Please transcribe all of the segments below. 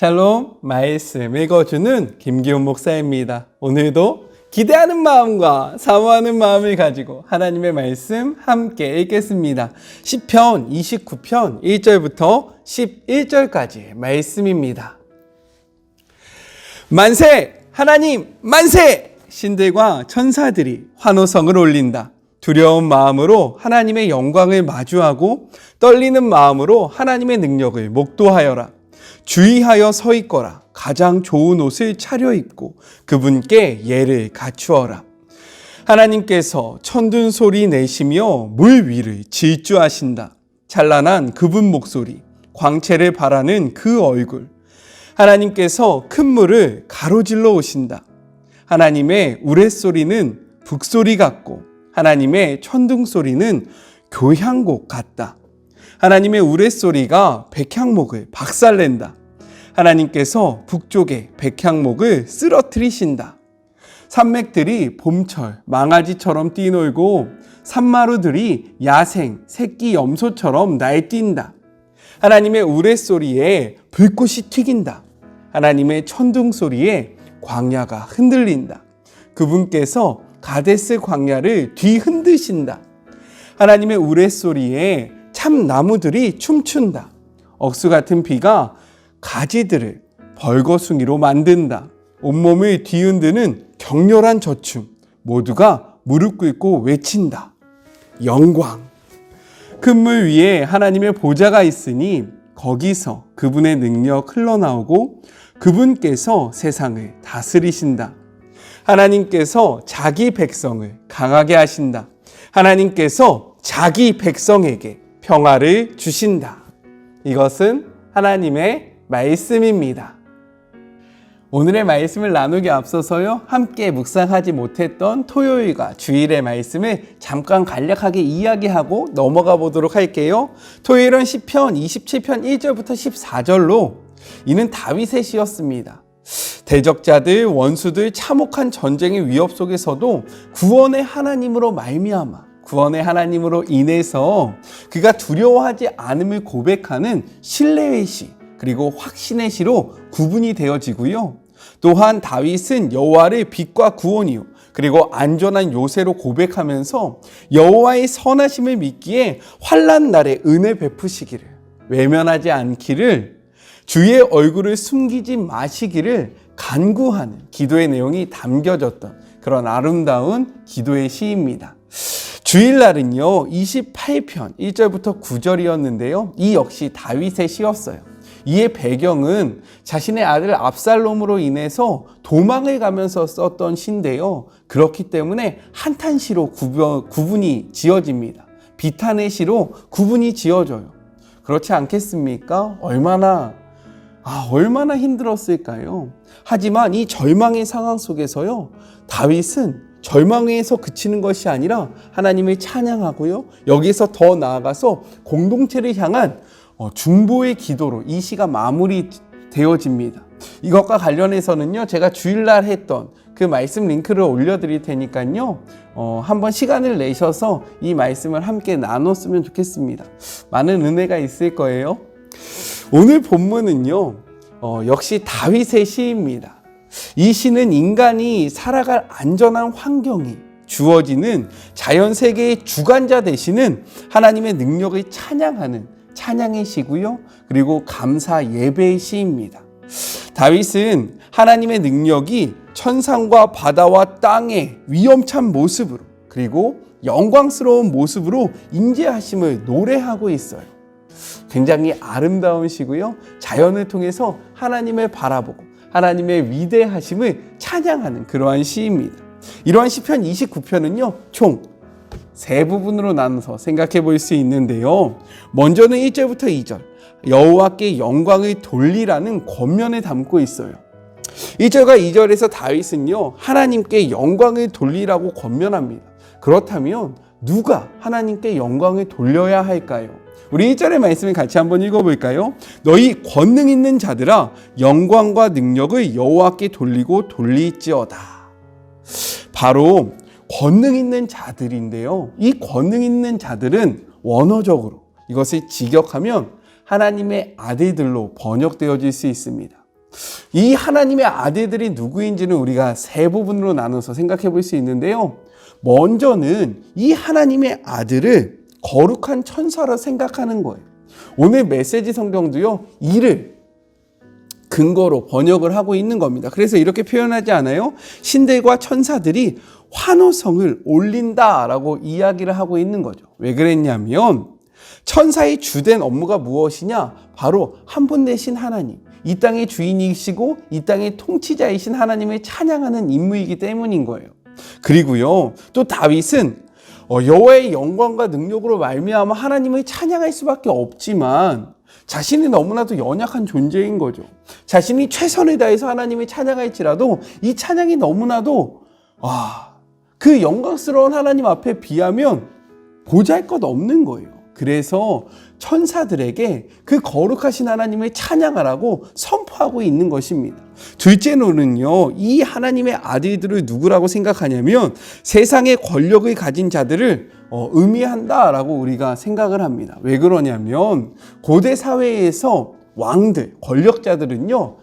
샬롬, 말씀 읽어주는 김기훈 목사입니다. 오늘도 기대하는 마음과 사모하는 마음을 가지고 하나님의 말씀 함께 읽겠습니다. 시편 29편 1절부터 11절까지의 말씀입니다. 만세! 하나님 만세! 신들과 천사들이 환호성을 올린다. 두려운 마음으로 하나님의 영광을 마주하고 떨리는 마음으로 하나님의 능력을 목도하여라. 주의하여 서 있거라. 가장 좋은 옷을 차려입고 그분께 예를 갖추어라. 하나님께서 천둥 소리 내시며 물 위를 질주하신다. 찬란한 그분 목소리, 광채를 바라는 그 얼굴. 하나님께서 큰 물을 가로질러 오신다. 하나님의 우레소리는 북소리 같고 하나님의 천둥소리는 교향곡 같다. 하나님의 우레소리가 백향목을 박살낸다. 하나님께서 북쪽의 백향목을 쓰러뜨리신다. 산맥들이 봄철 망아지처럼 뛰놀고 산마루들이 야생 새끼 염소처럼 날뛴다. 하나님의 우레소리에 불꽃이 튀긴다. 하나님의 천둥소리에 광야가 흔들린다. 그분께서 가데스 광야를 뒤흔드신다. 하나님의 우레소리에 참나무들이 춤춘다. 억수 같은 비가 가지들을 벌거숭이로 만든다. 온몸을 뒤흔드는 격렬한 저춤. 모두가 무릎 꿇고 외친다. 영광. 큰 물 위에 하나님의 보좌가 있으니 거기서 그분의 능력 흘러나오고 그분께서 세상을 다스리신다. 하나님께서 자기 백성을 강하게 하신다. 하나님께서 자기 백성에게 평화를 주신다. 이것은 하나님의 말씀입니다. 오늘의 말씀을 나누기 앞서서요, 함께 묵상하지 못했던 토요일과 주일의 말씀을 잠깐 간략하게 이야기하고 넘어가 보도록 할게요. 토요일은 시편 27편 1절부터 14절로 이는 다윗의 시였습니다. 대적자들, 원수들, 참혹한 전쟁의 위협 속에서도 구원의 하나님으로 말미암아 구원의 하나님으로 인해서 그가 두려워하지 않음을 고백하는 신뢰의 시, 그리고 확신의 시로 구분이 되어지고요. 또한 다윗은 여호와를 빛과 구원이요 그리고 안전한 요새로 고백하면서 여호와의 선하심을 믿기에 환난 날에 은혜 베푸시기를, 외면하지 않기를, 주의 얼굴을 숨기지 마시기를 간구하는 기도의 내용이 담겨졌던 그런 아름다운 기도의 시입니다. 주일날은요 28편 1절부터 9절이었는데요 이 역시 다윗의 시였어요. 이의 배경은 자신의 아들 압살롬으로 인해서 도망을 가면서 썼던 시인데요, 그렇기 때문에 한탄시로 구분이 지어집니다. 비탄의 시로 구분이 지어져요. 그렇지 않겠습니까? 얼마나 힘들었을까요? 하지만 이 절망의 상황 속에서요, 다윗은 절망에서 그치는 것이 아니라 하나님을 찬양하고요, 여기서 더 나아가서 공동체를 향한 중보의 기도로 이 시가 마무리되어집니다. 이것과 관련해서는요, 제가 주일날 했던 그 말씀 링크를 올려드릴 테니까요, 한번 시간을 내셔서 이 말씀을 함께 나눴으면 좋겠습니다. 많은 은혜가 있을 거예요. 오늘 본문은요, 역시 다윗의 시입니다. 이 시는 인간이 살아갈 안전한 환경이 주어지는 자연세계의 주관자 되시는 하나님의 능력을 찬양하는 찬양의 시고요, 그리고 감사 예배의 시입니다. 다윗은 하나님의 능력이 천상과 바다와 땅의 위엄찬 모습으로 그리고 영광스러운 모습으로 임재하심을 노래하고 있어요. 굉장히 아름다운 시고요, 자연을 통해서 하나님을 바라보고 하나님의 위대하심을 찬양하는 그러한 시입니다. 이러한 시편 29편은요 총 세 부분으로 나눠서 생각해 볼 수 있는데요, 먼저는 1절부터 2절 여호와께 영광을 돌리라는 권면을 담고 있어요. 1절과 2절에서 다윗은요 하나님께 영광을 돌리라고 권면합니다. 그렇다면 누가 하나님께 영광을 돌려야 할까요? 우리 1절의 말씀을 같이 한번 읽어볼까요? 너희 권능 있는 자들아 영광과 능력을 여호와께 돌리고 돌릴지어다. 바로 권능 있는 자들인데요, 이 권능 있는 자들은 원어적으로 이것을 직역하면 하나님의 아들들로 번역되어질 수 있습니다. 이 하나님의 아들들이 누구인지는 우리가 세 부분으로 나눠서 생각해 볼 수 있는데요. 먼저는 이 하나님의 아들을 거룩한 천사로 생각하는 거예요. 오늘 메시지 성경도요, 이를 근거로 번역을 하고 있는 겁니다. 그래서 이렇게 표현하지 않아요? 신들과 천사들이 환호성을 올린다라고 이야기를 하고 있는 거죠. 왜 그랬냐면 천사의 주된 업무가 무엇이냐? 바로 한 분 되신 하나님, 이 땅의 주인이시고 이 땅의 통치자이신 하나님을 찬양하는 임무이기 때문인 거예요. 그리고요, 또 다윗은 여호와의 영광과 능력으로 말미암아 하나님을 찬양할 수밖에 없지만 자신이 너무나도 연약한 존재인 거죠. 자신이 최선을 다해서 하나님을 찬양할지라도 이 찬양이 너무나도 그 영광스러운 하나님 앞에 비하면 보잘것없는 거예요. 그래서 천사들에게 그 거룩하신 하나님을 찬양하라고 선포하고 있는 것입니다. 둘째로는요, 이 하나님의 아들들을 누구라고 생각하냐면 세상의 권력을 가진 자들을 의미한다라고 우리가 생각을 합니다. 왜 그러냐면 고대 사회에서 왕들, 권력자들은요,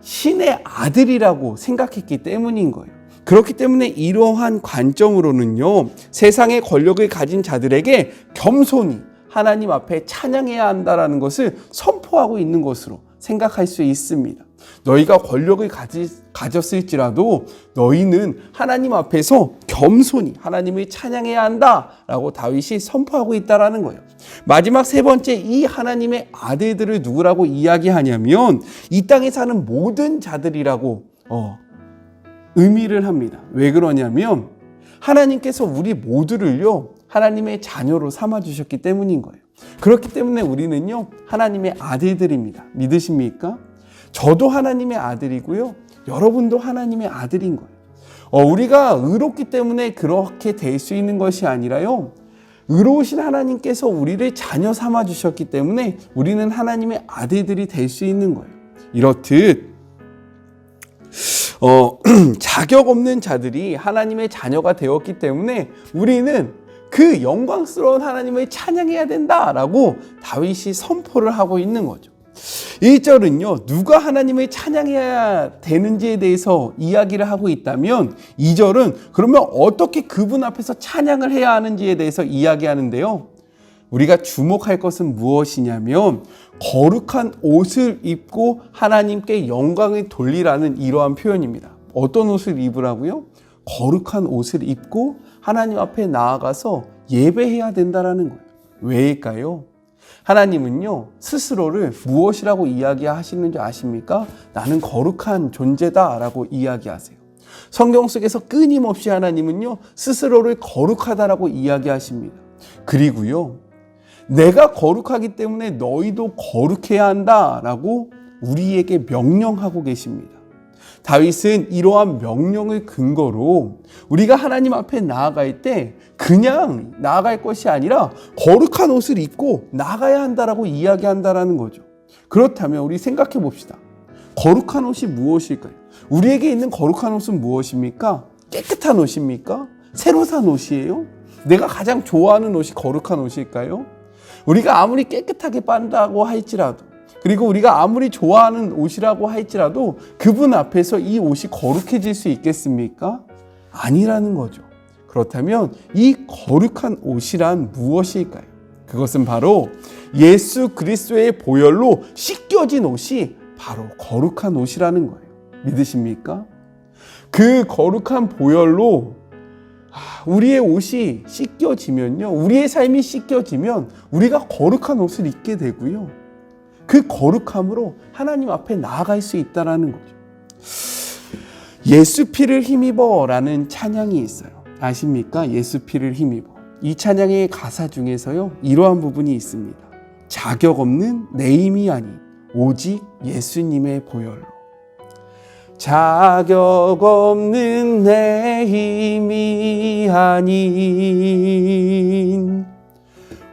신의 아들이라고 생각했기 때문인 거예요. 그렇기 때문에 이러한 관점으로는요, 세상의 권력을 가진 자들에게 겸손히 하나님 앞에 찬양해야 한다는 것을 선포하고 있는 것으로 생각할 수 있습니다. 너희가 권력을 가졌을지라도 너희는 하나님 앞에서 겸손히 하나님을 찬양해야 한다라고 다윗이 선포하고 있다는 거예요. 마지막 세 번째, 이 하나님의 아들들을 누구라고 이야기하냐면 이 땅에 사는 모든 자들이라고 의미를 합니다. 왜 그러냐면 하나님께서 우리 모두를요, 하나님의 자녀로 삼아주셨기 때문인 거예요. 그렇기 때문에 우리는요, 하나님의 아들들입니다. 믿으십니까? 저도 하나님의 아들이고요, 여러분도 하나님의 아들인 거예요. 우리가 의롭기 때문에 그렇게 될 수 있는 것이 아니라요, 의로우신 하나님께서 우리를 자녀 삼아주셨기 때문에 우리는 하나님의 아들들이 될 수 있는 거예요. 이렇듯 자격 없는 자들이 하나님의 자녀가 되었기 때문에 우리는 그 영광스러운 하나님을 찬양해야 된다라고 다윗이 선포를 하고 있는 거죠. 1절은요, 누가 하나님을 찬양해야 되는지에 대해서 이야기를 하고 있다면 2절은 그러면 어떻게 그분 앞에서 찬양을 해야 하는지에 대해서 이야기하는데요. 우리가 주목할 것은 무엇이냐면 거룩한 옷을 입고 하나님께 영광을 돌리라는 이러한 표현입니다. 어떤 옷을 입으라고요? 거룩한 옷을 입고 하나님 앞에 나아가서 예배해야 된다는 거예요. 왜일까요? 하나님은요, 스스로를 무엇이라고 이야기하시는 줄 아십니까? 나는 거룩한 존재다라고 이야기하세요. 성경 속에서 끊임없이 하나님은요, 스스로를 거룩하다라고 이야기하십니다. 그리고요, 내가 거룩하기 때문에 너희도 거룩해야 한다라고 우리에게 명령하고 계십니다. 다윗은 이러한 명령을 근거로 우리가 하나님 앞에 나아갈 때 그냥 나아갈 것이 아니라 거룩한 옷을 입고 나가야 한다라고 이야기한다라는 거죠. 그렇다면 우리 생각해 봅시다. 거룩한 옷이 무엇일까요? 우리에게 있는 거룩한 옷은 무엇입니까? 깨끗한 옷입니까? 새로 산 옷이에요? 내가 가장 좋아하는 옷이 거룩한 옷일까요? 우리가 아무리 깨끗하게 빤다고 할지라도, 그리고 우리가 아무리 좋아하는 옷이라고 할지라도 그분 앞에서 이 옷이 거룩해질 수 있겠습니까? 아니라는 거죠. 그렇다면 이 거룩한 옷이란 무엇일까요? 그것은 바로 예수 그리스도의 보혈로 씻겨진 옷이 바로 거룩한 옷이라는 거예요. 믿으십니까? 그 거룩한 보혈로 우리의 옷이 씻겨지면요, 우리의 삶이 씻겨지면 우리가 거룩한 옷을 입게 되고요, 그 거룩함으로 하나님 앞에 나아갈 수 있다는 거죠. 예수 피를 힘입어 라는 찬양이 있어요. 아십니까? 예수 피를 힘입어. 이 찬양의 가사 중에서요, 이러한 부분이 있습니다. 자격 없는 내 힘이 아닌 오직 예수님의 보혈로. 자격 없는 내 힘이 아닌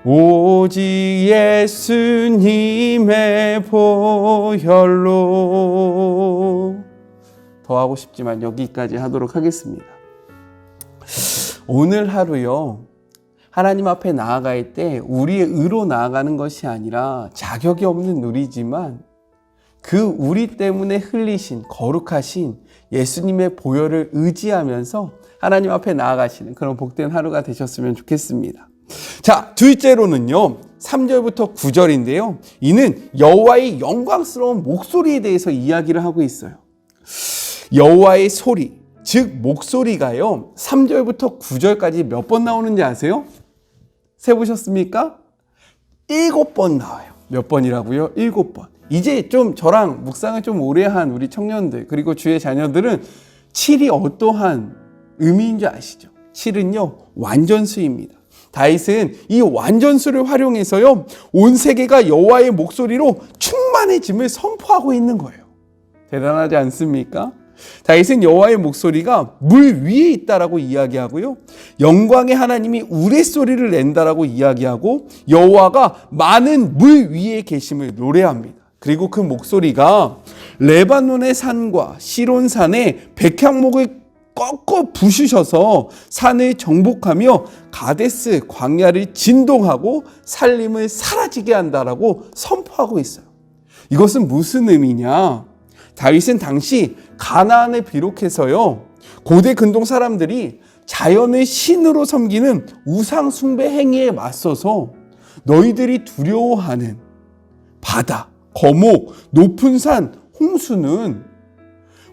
오직 예수님의 보혈로. 더 하고 싶지만 여기까지 하도록 하겠습니다. 오늘 하루요, 하나님 앞에 나아갈 때 우리의 의로 나아가는 것이 아니라 자격이 없는 우리지만 그 우리 때문에 흘리신 거룩하신 예수님의 보혈을 의지하면서 하나님 앞에 나아가시는 그런 복된 하루가 되셨으면 좋겠습니다. 자, 둘째로는요, 3절부터 9절인데요. 이는 여호와의 영광스러운 목소리에 대해서 이야기를 하고 있어요. 여호와의 소리, 즉 목소리가요, 3절부터 9절까지 몇 번 나오는지 아세요? 세보셨습니까? 7번 나와요. 몇 번이라고요? 7번. 이제 좀 저랑 묵상을 좀 오래 한 우리 청년들, 그리고 주의 자녀들은 7이 어떠한 의미인 줄 아시죠? 7은요, 완전수입니다. 다윗은 이 완전수를 활용해서요, 온 세계가 여호와의 목소리로 충만해짐을 선포하고 있는 거예요. 대단하지 않습니까? 다윗은 여호와의 목소리가 물 위에 있다라고 이야기하고요, 영광의 하나님이 우레소리를 낸다라고 이야기하고, 여호와가 많은 물 위에 계심을 노래합니다. 그리고 그 목소리가 레바논의 산과 시론산의 백향목을 꺾어 부수셔서 산을 정복하며 가데스 광야를 진동하고 살림을 사라지게 한다라고 선포하고 있어요. 이것은 무슨 의미냐? 다윗은 당시 가나안을 비롯해서요, 고대 근동 사람들이 자연을 신으로 섬기는 우상 숭배 행위에 맞서서 너희들이 두려워하는 바다, 거목, 높은 산, 홍수는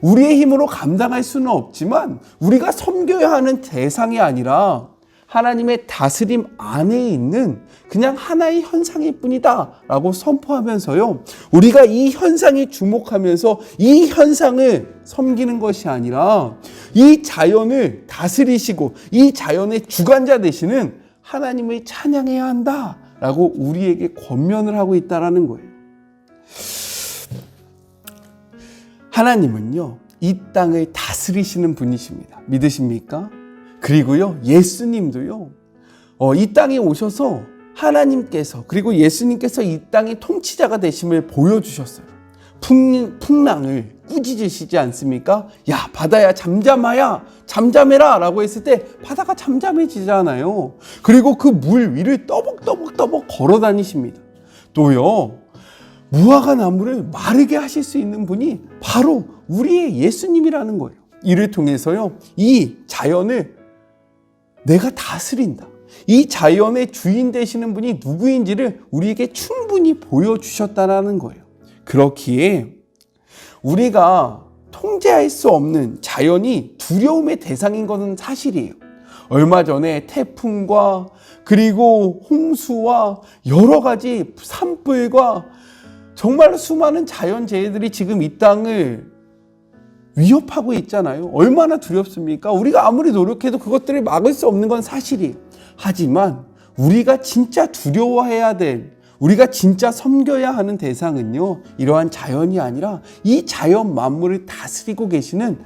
우리의 힘으로 감당할 수는 없지만 우리가 섬겨야 하는 대상이 아니라 하나님의 다스림 안에 있는 그냥 하나의 현상일 뿐이다 라고 선포하면서요, 우리가 이 현상에 주목하면서 이 현상을 섬기는 것이 아니라 이 자연을 다스리시고 이 자연의 주관자 되시는 하나님을 찬양해야 한다 라고 우리에게 권면을 하고 있다는 거예요. 하나님은요, 이 땅을 다스리시는 분이십니다. 믿으십니까? 그리고요, 예수님도요, 이 땅에 오셔서 하나님께서, 그리고 예수님께서 이 땅의 통치자가 되심을 보여주셨어요. 풍랑을 꾸짖으시지 않습니까? 야, 바다야 잠잠해라 라고 했을 때 바다가 잠잠해지잖아요. 그리고 그 물 위를 떠벅떠벅 걸어 다니십니다. 또요, 무화과 나무를 마르게 하실 수 있는 분이 바로 우리의 예수님이라는 거예요. 이를 통해서요, 이 자연을 내가 다스린다, 이 자연의 주인 되시는 분이 누구인지를 우리에게 충분히 보여주셨다는 거예요. 그렇기에 우리가 통제할 수 없는 자연이 두려움의 대상인 것은 사실이에요. 얼마 전에 태풍과 그리고 홍수와 여러 가지 산불과 정말 수많은 자연재해들이 지금 이 땅을 위협하고 있잖아요. 얼마나 두렵습니까? 우리가 아무리 노력해도 그것들을 막을 수 없는 건 사실이에요. 하지만 우리가 진짜 두려워해야 될, 우리가 진짜 섬겨야 하는 대상은요, 이러한 자연이 아니라 이 자연 만물을 다스리고 계시는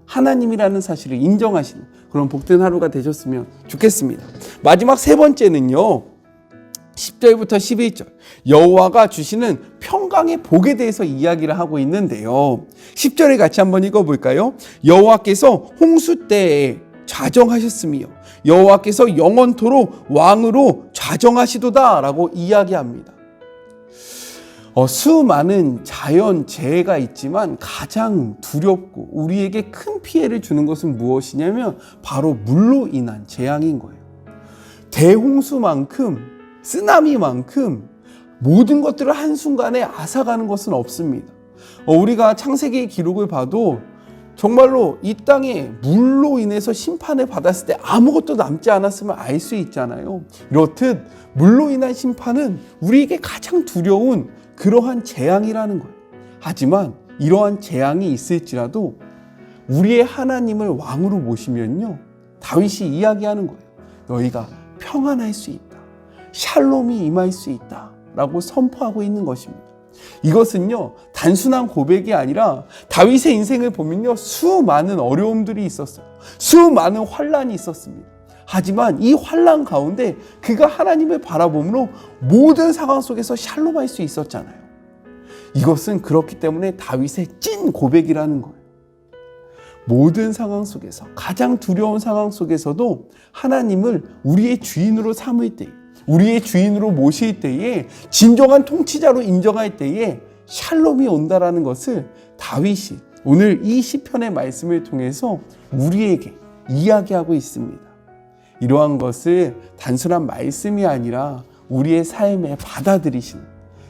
하나님이라는 사실을 인정하시는 그런 복된 하루가 되셨으면 좋겠습니다. 마지막 세 번째는요, 10절부터 11절, 여호와가 주시는 평강의 복에 대해서 이야기를 하고 있는데요. 10절을 같이 한번 읽어볼까요? 여호와께서 홍수 때에 좌정하셨으며 여호와께서 영원토록 왕으로 좌정하시도다 라고 이야기합니다. 수많은 자연재해가 있지만 가장 두렵고 우리에게 큰 피해를 주는 것은 무엇이냐면 바로 물로 인한 재앙인 거예요. 대홍수만큼, 쓰나미만큼 모든 것들을 한순간에 앗아가는 것은 없습니다. 우리가 창세기의 기록을 봐도 정말로 이 땅에 물로 인해서 심판을 받았을 때 아무것도 남지 않았음을 알 수 있잖아요. 이렇듯 물로 인한 심판은 우리에게 가장 두려운 그러한 재앙이라는 거예요. 하지만 이러한 재앙이 있을지라도 우리의 하나님을 왕으로 모시면요, 다윗이 이야기하는 거예요. 너희가 평안할 수 있다, 샬롬이 임할 수 있다 라고 선포하고 있는 것입니다. 이것은요, 단순한 고백이 아니라 다윗의 인생을 보면요, 수많은 어려움들이 있었어요. 수많은 환난이 있었습니다. 하지만 이 환난 가운데 그가 하나님을 바라보므로 모든 상황 속에서 샬롬할 수 있었잖아요. 이것은 그렇기 때문에 다윗의 찐 고백이라는 거예요. 모든 상황 속에서, 가장 두려운 상황 속에서도 하나님을 우리의 주인으로 삼을 때, 우리의 주인으로 모실 때에, 진정한 통치자로 인정할 때에 샬롬이 온다라는 것을 다윗이 오늘 이 시편의 말씀을 통해서 우리에게 이야기하고 있습니다. 이러한 것을 단순한 말씀이 아니라 우리의 삶에 받아들이시는,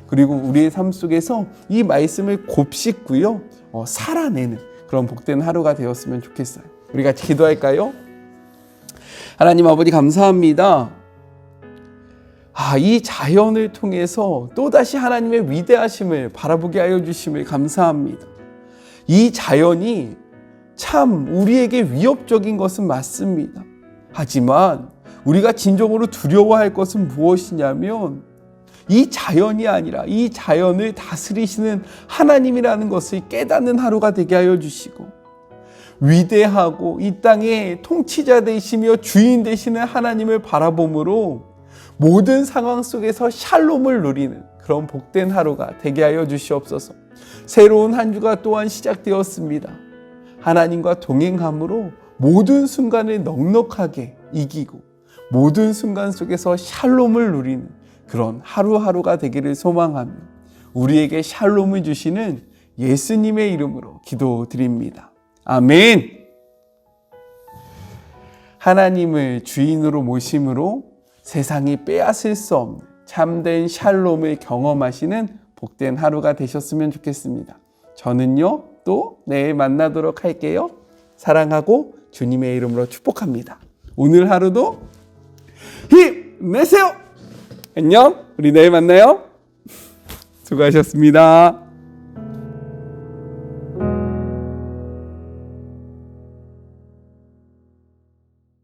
그리고 우리의 삶 속에서 이 말씀을 곱씹고요, 살아내는 그런 복된 하루가 되었으면 좋겠어요. 우리 같이 기도할까요? 하나님 아버지 감사합니다. 이 자연을 통해서 또다시 하나님의 위대하심을 바라보게 하여 주심을 감사합니다. 이 자연이 참 우리에게 위협적인 것은 맞습니다. 하지만 우리가 진정으로 두려워할 것은 무엇이냐면 이 자연이 아니라 이 자연을 다스리시는 하나님이라는 것을 깨닫는 하루가 되게 하여 주시고, 위대하고 이 땅의 통치자 되시며 주인 되시는 하나님을 바라봄으로 모든 상황 속에서 샬롬을 누리는 그런 복된 하루가 되게 하여 주시옵소서. 새로운 한 주가 또한 시작되었습니다. 하나님과 동행함으로 모든 순간을 넉넉하게 이기고 모든 순간 속에서 샬롬을 누리는 그런 하루하루가 되기를 소망하며 우리에게 샬롬을 주시는 예수님의 이름으로 기도드립니다. 아멘. 하나님을 주인으로 모심으로 세상이 빼앗을 수 없는 참된 샬롬을 경험하시는 복된 하루가 되셨으면 좋겠습니다. 저는요, 또 내일 만나도록 할게요. 사랑하고 주님의 이름으로 축복합니다. 오늘 하루도 힘내세요. 안녕. 우리 내일 만나요. 수고하셨습니다.